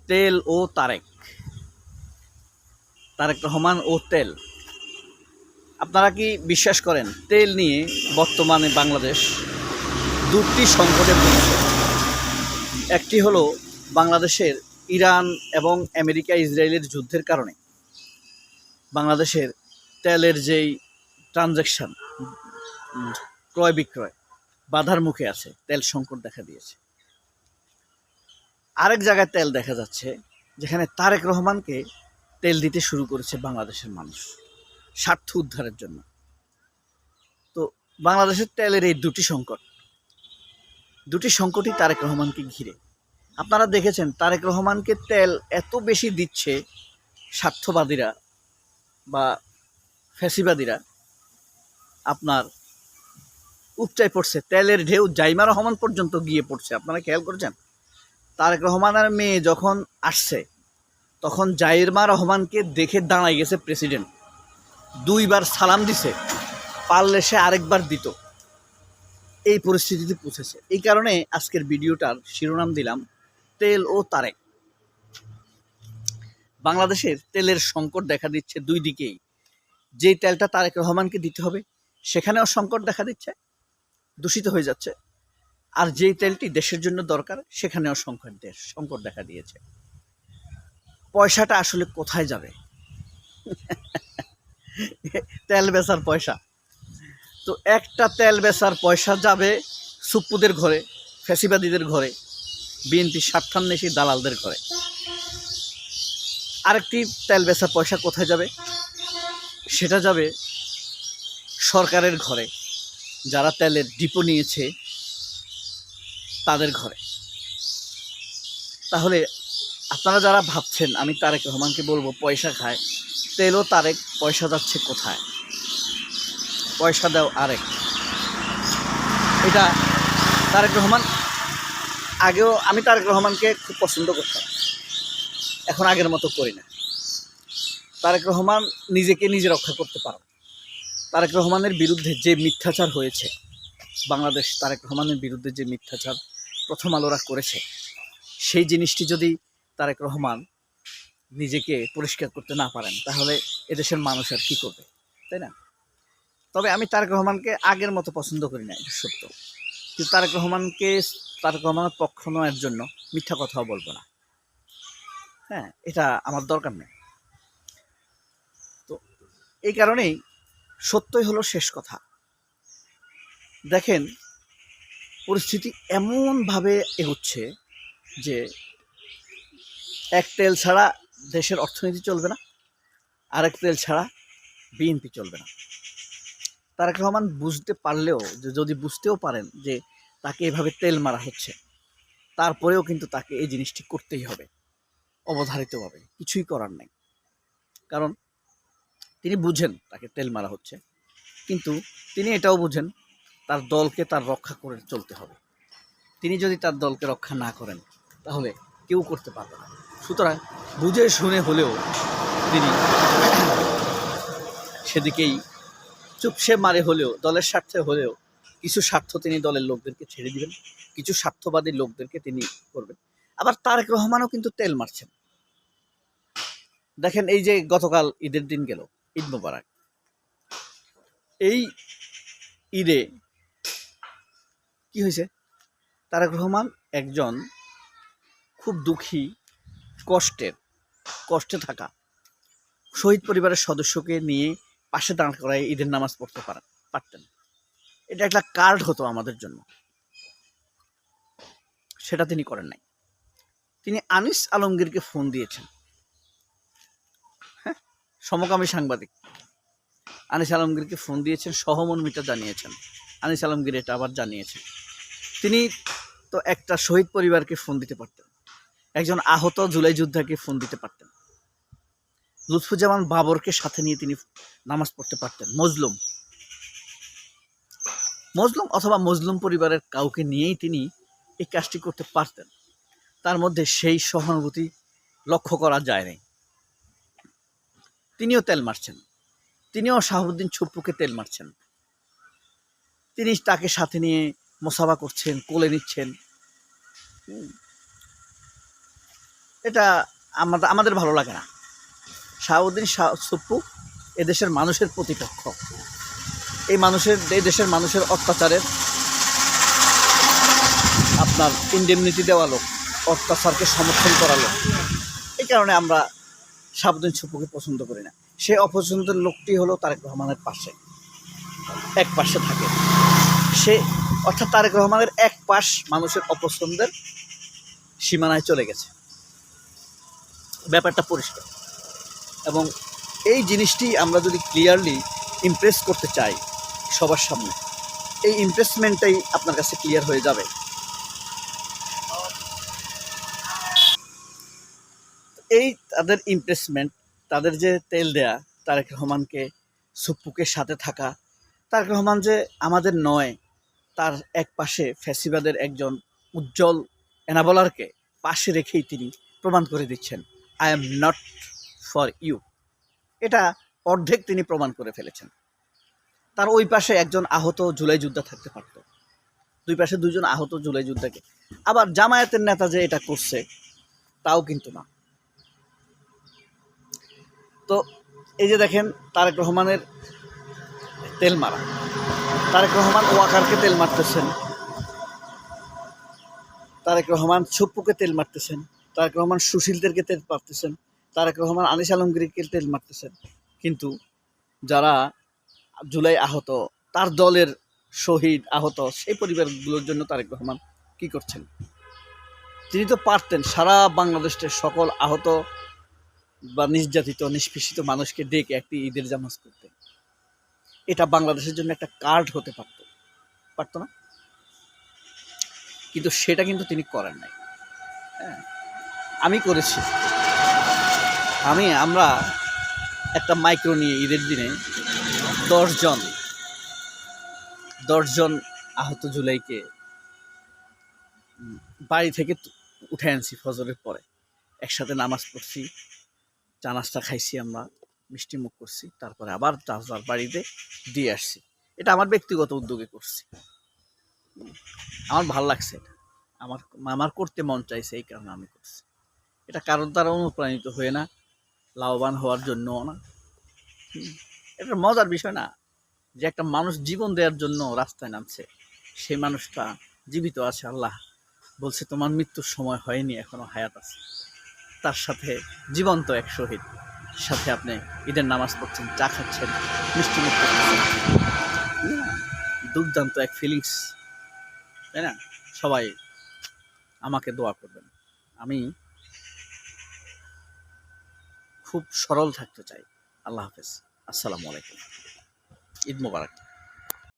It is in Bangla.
তেল ও তারেক রহমান ও তেল। আপনারা কি বিশ্বাস করেন তেল নিয়ে বর্তমানে বাংলাদেশ দুটি সংকটে পড়েছে? একটি হলো বাংলাদেশের ইরান এবং আমেরিকা ইসরায়েলের যুদ্ধের কারণে বাংলাদেশের তেলের যেই ট্রানজ্যাকশন, ক্রয় বিক্রয় বাধার মুখে আছে, তেল সংকট দেখা দিয়েছে। আরেক জায়গায় তেল দেখা যাচ্ছে যেখানে তারেক রহমানকে তেল দিতে শুরু করেছে বাংলাদেশের মানুষ স্বার্থ উদ্ধারের জন্য। তো বাংলাদেশের তেলের এই দুটি সংকটই তারেক রহমানকে ঘিরে। আপনারা দেখেছেন তারেক রহমানকে তেল এত বেশি দিচ্ছে স্বার্থবাদীরা বা ফ্যাসিবাদীরা, আপনার উপচায় পড়ছে, তেলের ঢেউ জাইমা রহমান পর্যন্ত গিয়ে পড়ছে। আপনারা খেয়াল করছেন তারেক রহমানের মেয়ে যখন আসছে তখন জাইমা রহমানকে দেখে দাঁড়াই গেছে প্রেসিডেন্ট, দুইবার সালাম দিছে, পারলে সে আরেকবার দিত। এই পরিস্থিতিতে পৌঁছেছে। এই কারণে আজকের ভিডিওটার শিরোনাম দিলাম তেল ও তারেক। বাংলাদেশের তেলের সংকট দেখা দিচ্ছে দুই দিকেই। যেই তেলটা তারেক রহমানকে দিতে হবে সেখানেও সংকট দেখা দিচ্ছে, দূষিত হয়ে যাচ্ছে। আর যেই তেলটি দেশের জন্য দরকার সেখানেও সংকট দেখা দিয়েছে। পয়সাটা আসলে কোথায় যাবে? তেল বেচার পয়সা তো, একটা তেল বেচার পয়সা যাবে সুপ্পুদের ঘরে, ফ্যাসিবাদীদের ঘরে, বিএনপি স্বার্থান্বেষী দালালদের ঘরে। আরেকটি তেল বেচার পয়সা কোথায় যাবে? সেটা যাবে সরকারের ঘরে, যারা তেলের ডিপো নিয়েছে তাদের ঘরে। তাহলে আপনারা যারা ভাবছেন আমি তারেক রহমানকে বলবো পয়সা খায়, তেলও তারেক, পয়সা যাচ্ছে কোথায়? পয়সা দাও আরেক। এটা তারেক রহমান, আগেও আমি তারেক রহমানকে খুব পছন্দ করতাম, এখন আগের মতো করি না। তারেক রহমান নিজেকে নিজে রক্ষা করতে পারে। তারেক রহমানের বিরুদ্ধে যে মিথ্যাচার হয়েছে, বাংলাদেশ তারেক রহমানের বিরুদ্ধে যে মিথ্যাচার প্রথম আলোরা করেছে, সেই জিনিসটি যদি তারেক রহমান নিজেকে পরিষ্কার করতে না পারেন তাহলে এদেশের মানুষ আর কী করবে, তাই না? তবে আমি তারেক রহমানকে আগের মতো পছন্দ করি না, এটা সত্য। কিন্তু তারেক রহমানের পক্ষ নেওয়ার জন্য মিথ্যা কথাও বলবো না। হ্যাঁ, এটা আমার দরকার নেই। তো এই কারণেই সত্যই হলো শেষ কথা। দেখেন পরিস্থিতি এমনভাবে এগোচ্ছে যে এক তেল ছাড়া দেশের অর্থনীতি চলবে না, আরেক তেল ছাড়া বিএনপি চলবে না। তারেক রহমান বুঝতে পারলেও, যদি বুঝতেও পারেন যে তাকে এভাবে তেল মারা হচ্ছে, তারপরেও কিন্তু তাকে এই জিনিসটি করতেই হবে অবধারিতভাবে, কিছুই করার নেই। কারণ তিনি বুঝেন তাকে তেল মারা হচ্ছে, কিন্তু তিনি এটাও বুঝেন তার দলকে তার রক্ষা করে চলতে হবে। তিনি যদি তার দলকে রক্ষা না করেন তাহলে কেউ করতে পারবে না। সুতরাং বুঝে শুনে হলেও তিনি সেদিকেই চুপসে মারে হলেও, দলের স্বার্থে হলেও কিছু স্বার্থ তিনি দলের লোকদেরকে ছেড়ে দিবেন, কিছু স্বার্থবাদী লোকদেরকে তিনি করবেন। আবার তারেক রহমানও কিন্তু তেল মারছেন। দেখেন এই যে গতকাল ঈদের দিন গেল, ঈদ মোবারক, এই ঈদে কি হয়েছে? তারেক রহমান একজন খুব দুঃখী, কষ্টে থাকা শহীদ পরিবারের সদস্যকে নিয়ে পাশে দাঁড় করায় ঈদের নামাজ পড়তে পারতেন। এটা একটা কার্ড হতো আমাদের জন্য, সেটা তিনি করেন নাই। তিনি আনিস আলমগীরকে ফোন দিয়েছেন, হ্যাঁ, সমকামী সাংবাদিক আনিস আলমগীরকে ফোন দিয়েছেন, সহমর্মিতা জানিয়েছেন। আনিস আলমগীর এটা আবার জানিয়েছেন। তিনি তো একটা শহীদ পরিবারকে ফোন দিতে পারতেন, একজন আহত জুলাই যোদ্ধাকে ফোন দিতে পারতেন, লুৎফুজ্জামান বাবরকে সাথে নিয়ে তিনি নামাজ পড়তে পারতেন। মজলুম অথবা মজলুম পরিবারের কাউকে নিয়েই তিনি এই কাজটি করতে পারতেন। তার মধ্যে সেই সহানুভূতি লক্ষ্য করা যায়নি। তিনিও তেল মারছেন, তিনিও শাহাবুদ্দিন ছুপ্পুকে তেল মারছেন। তিনি তাকে সাথে নিয়ে মোসাফা করছেন, কোলে নিচ্ছেন। এটা আমাদের ভালো লাগে না। শাহাবুদ্দিন সুপ্পু এদেশের মানুষের প্রতিপক্ষ। এই দেশের মানুষের অত্যাচারের আপনার ইন্ডেমনিটি দেওয়া লোক, অত্যাচারকে সমর্থন করা লোক। এই কারণে আমরা শাহাবুদ্দিন সুপ্পুকে পছন্দ করি না। সে অপছন্দের লোকটি হলো তারেক রহমানের এক পাশে থাকে সে, অর্থাৎ তারেক রহমানের এক পাশ মানুষের অপছন্দের সীমানায় চলে গেছে। ব্যাপারটা পরিষ্কার, এবং এই জিনিসটি আমরা যদি ক্লিয়ারলি ইমপ্রেস করতে চাই সবার সামনে, এই ইমপ্রেসমেন্টটাই আপনার কাছে ক্লিয়ার হয়ে যাবে। এই তাদের ইমপ্রেসমেন্ট, তাদের যে তেল দেয়া তারেক রহমানকে, সুপ্পুকে সাথে থাকা, তারেক রহমান যে আমাদের নয়, তার এক পাশে ফ্যাসিবাদের একজন উজ্জ্বল এনাবলারকে পাশে রেখেই তিনি প্রমাণ করে দিচ্ছেন, I am not for you. এটা অর্ধেক তিনি প্রমাণ করে ফেলেছেন। তার ওই পাশে একজন আহত জুলাই যোদ্ধা থাকতে পারত, দুই পাশে দুজন আহত জুলাই যোদ্ধাকে। আবার জামায়াতের নেতা যে এটা করছে তাও কিন্তু না। তো এই যে দেখেন তারেক রহমানের তেল মারা, তারেক রহমান ওয়াকারকে তেল মারতেছেন, তারেক রহমান সুপ্পুকে তেল মারতেছেন, তারেক রহমান সুশীলদেরকে তেল মারতেছেন, তারেক রহমান আনিস আলমগীরকে তেল মারতেছেন। কিন্তু যারা জুলাই আহত, তার দলের শহীদ আহত, সেই পরিবারগুলোর জন্য তারেক রহমান কি করছেন? তিনি তো পারতেন সারা বাংলাদেশের সকল আহত বা নির্যাতিত নিষ্পেষিত মানুষকে ডেকে একটি ঈদের জামাজ করতে। এটা বাংলাদেশের জন্য একটা কার্ড হতে পারতো না? কিন্তু সেটা কিন্তু তিনি করেন নাই। হ্যাঁ, আমি করেছি। আমরা একটা মাইক্রো নিয়ে ঈদের দিনে 10 জন আহত জুলাইকে বাড়ি থেকে উঠে আনছি ফজরের পরে, একসাথে নামাজ পড়ছি, চা নাস্তা খাইছি, আমরা মিষ্টি মুখ করছি, তারপরে আবার যার বাড়িতে দিয়ে আসছি। এটা আমার ব্যক্তিগত উদ্যোগে করছি, আমার ভালো লাগছে, এটা আমার করতে মন চাইছে, এই কারণে আমি করছি। এটা কারোর দ্বারা অনুপ্রাণিত হয়ে না, লাভবান হওয়ার জন্যও না। এটা মজার বিষয় না যে একটা মানুষ জীবন দেওয়ার জন্য রাস্তায় নামছে, সেই মানুষটা জীবিত আছে। আল্লাহ বলছে তোমার মৃত্যুর সময় হয়নি, এখনো হায়াত আছে। তার সাথে জীবন্ত এক শহীদ সাথে আপনি ঈদের নামাজ পড়ছেন, চা খাচ্ছেন, মিষ্টি মুখ করছেন, দুর্দান্ত এক ফিলিংস, তাই না? সবাই আমাকে দোয়া করবেন। আমি খুব সরল থাকতে চাই। আল্লাহ হাফেজ, আসসালামু আলাইকুম, ঈদ মোবারক।